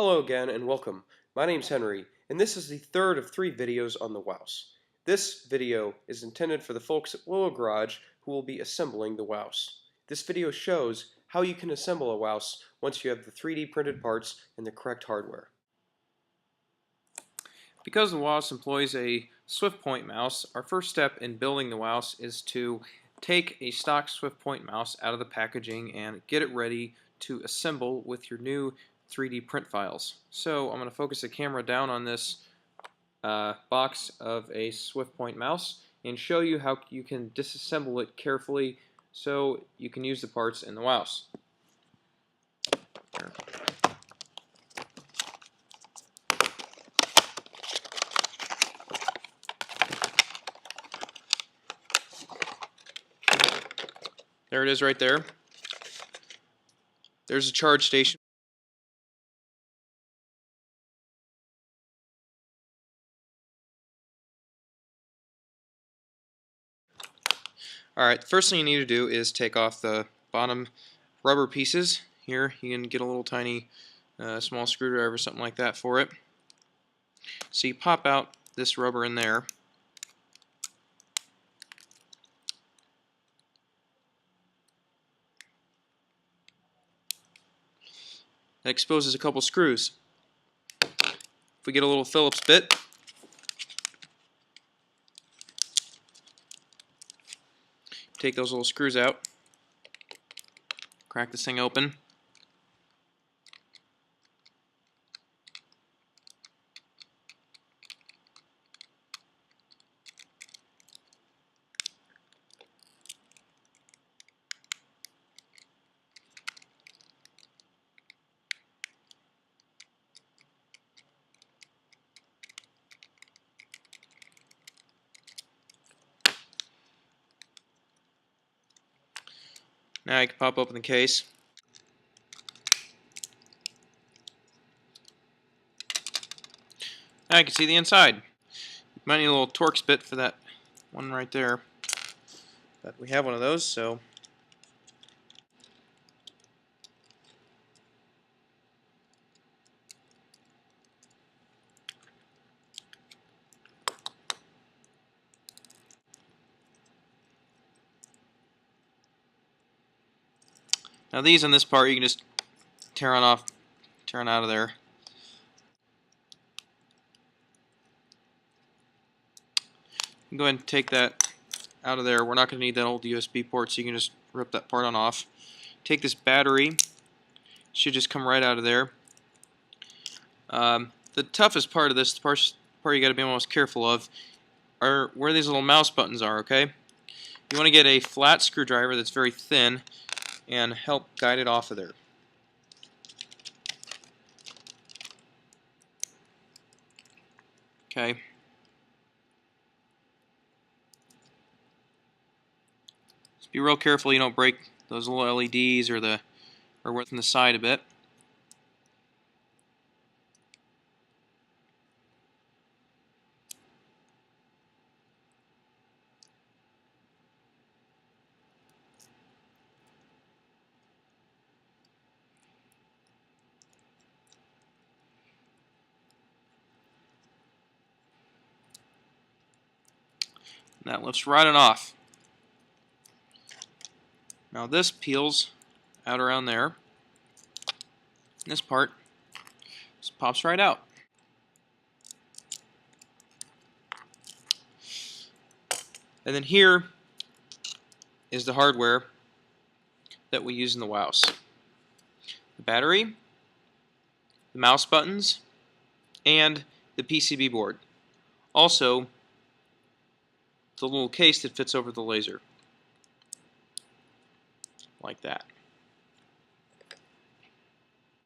Hello again and welcome. My name's Henry, and this is the third of 3 videos on the Wouse. This video is intended for the folks at Willow Garage who will be assembling the Wouse. This video shows how you can assemble a Wouse once you have the 3D printed parts and the correct hardware. Because the Wouse employs a Swift Point mouse, our first step in building the Wouse is to take a stock Swift Point mouse out of the packaging and get it ready to assemble with your new 3D print files. So I'm going to focus the camera down on this box of a Swift Point mouse and show you how you can disassemble it carefully so you can use the parts in the Wouse. There it is right there. There's a charge station. Alright, the first thing you need to do is take off the bottom rubber pieces. Here you can get a little tiny small screwdriver or something like that for it. So you pop out this rubber in there. That exposes a couple screws. If we get a little Phillips bit, take those little screws out, crack this thing open. Now you can pop open the case. Now you can see the inside. You might need a little Torx bit for that one right there. But we have one of those, so now these on this part you can just tear on out of there. You can go ahead and take that out of there. We're not going to need that old USB port, so you can just rip that part on off. Take this battery. Should just come right out of there. The toughest part of this, the part you got to be most careful of, are where these little mouse buttons are. Okay, you want to get a flat screwdriver that's very thin and help guide it off of there. Okay. Just be real careful you don't break those little LEDs or what's on the side a bit. And that lifts right on off. Now this peels out around there. This part just pops right out. And then here is the hardware that we use in the Wouse. The battery, the mouse buttons, and the PCB board. Also, the little case that fits over the laser. Like that.